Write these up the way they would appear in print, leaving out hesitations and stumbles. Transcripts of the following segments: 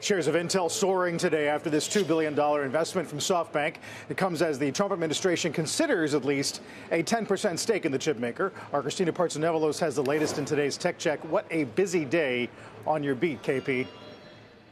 Shares of Intel soaring today after this $2 billion investment from SoftBank. It comes as the Trump administration considers at least a 10% stake in the chip maker. Our Kristina Partsinevelos has the latest in today's Tech Check. What a busy day on your beat, KP.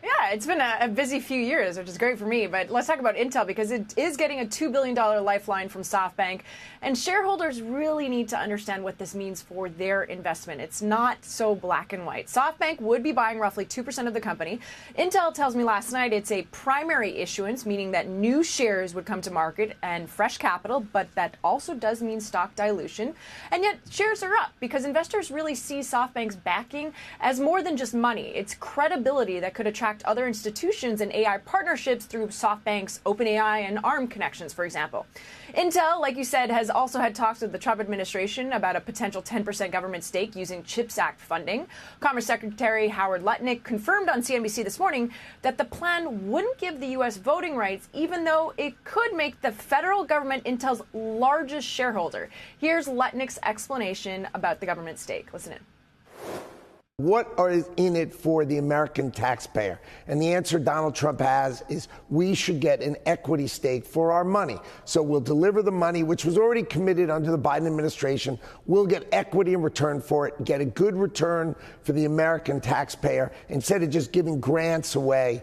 Yeah, it's been a busy few years, which is great for me. But let's talk about Intel, because it is getting a $2 billion lifeline from SoftBank. And shareholders really need to understand what this means for their investment. It's not so black and white. SoftBank would be buying roughly 2% of the company. Intel tells me last night it's a primary issuance, meaning that new shares would come to market and fresh capital, but that also does mean stock dilution. And yet shares are up because investors really see SoftBank's backing as more than just money. It's credibility that could attract other institutions and AI partnerships through SoftBank's OpenAI and ARM connections, for example. Intel, like you said, has also had talks with the Trump administration about a potential 10% government stake using CHIPS Act funding. Commerce Secretary Howard Lutnick confirmed on CNBC this morning that the plan wouldn't give the U.S. voting rights, even though it could make the federal government Intel's largest shareholder. Here's Lutnick's explanation about the government stake. Listen in. What is in it for the American taxpayer? And the answer Donald Trump has is we should get an equity stake for our money. So we'll deliver the money, which was already committed under the Biden administration. We'll get equity in return for it, get a good return for the American taxpayer instead of just giving grants away.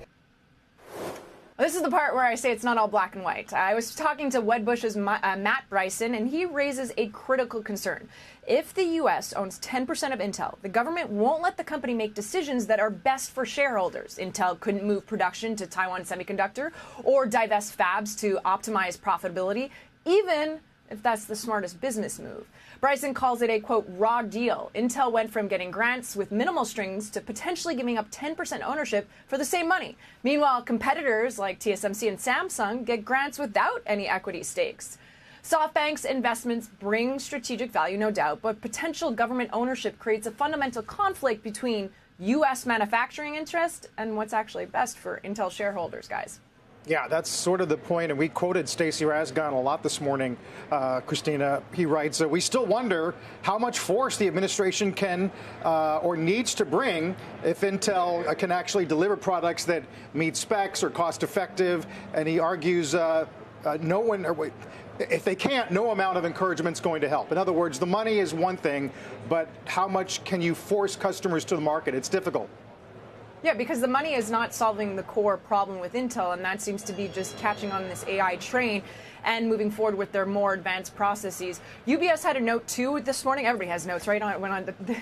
This is the part where I say it's not all black and white. I was talking to Wedbush's Matt Bryson, and he raises a critical concern. If the U.S. owns 10% of Intel, the government won't let the company make decisions that are best for shareholders. Intel couldn't move production to Taiwan Semiconductor or divest fabs to optimize profitability, even if that's the smartest business move. Bryson calls it a, quote, raw deal. Intel went from getting grants with minimal strings to potentially giving up 10% ownership for the same money. Meanwhile, competitors like TSMC and Samsung get grants without any equity stakes. SoftBank's investments bring strategic value, no doubt, but potential government ownership creates a fundamental conflict between U.S. manufacturing interest and what's actually best for Intel shareholders, guys. Yeah, that's sort of the point, and we quoted Stacey Rasgon a lot this morning, Kristina. He writes, we still wonder how much force the administration can or needs to bring if Intel can actually deliver products that meet specs or cost effective, and he argues if they can't, no amount of encouragement is going to help. In other words, the money is one thing, but how much can you force customers to the market? It's difficult. Yeah, because the money is not solving the core problem with Intel, and that seems to be just catching on this AI train and moving forward with their more advanced processes. UBS had a note, too, this morning. Everybody has notes, right?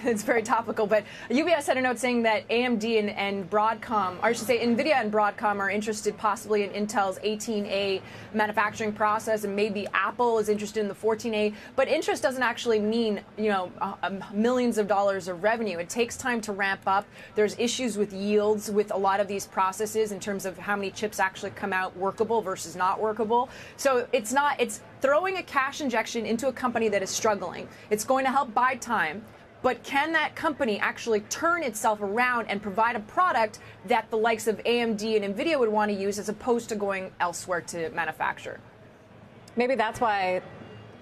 It's very topical. But UBS had a note saying that AMD and Broadcom, or I should say NVIDIA and Broadcom, are interested possibly in Intel's 18A manufacturing process, and maybe Apple is interested in the 14A. But interest doesn't actually mean, millions of dollars of revenue. It takes time to ramp up. There's issues with yields with a lot of these processes in terms of how many chips actually come out workable versus not workable. So it's throwing a cash injection into a company that is struggling. It's going to help buy time, but can that company actually turn itself around and provide a product that the likes of AMD and NVIDIA would want to use as opposed to going elsewhere to manufacture? Maybe that's why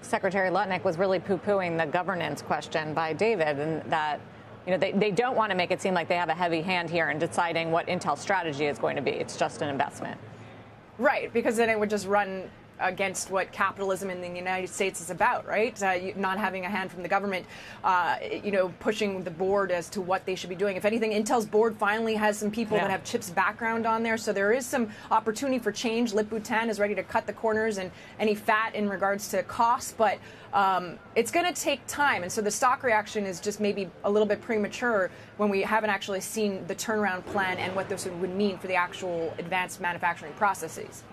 Secretary Lutnick was really poo-pooing the governance question by David, and that they don't want to make it seem like they have a heavy hand here in deciding what Intel's strategy is going to be. It's just an investment. Right, because then it would just run against what capitalism in the United States is about, right? Not having a hand from the government, pushing the board as to what they should be doing. If anything, Intel's board finally has some people that have chips background on there, so there is some opportunity for change. Lip Bhutan is ready to cut the corners and any fat in regards to costs, but it's going to take time, and so the stock reaction is just maybe a little bit premature when we haven't actually seen the turnaround plan and what this would mean for the actual advanced manufacturing processes.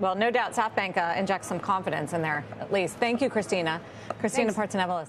Well, no doubt SoftBank injects some confidence in there, at least. Thank you, Kristina. Kristina Partsinevelos.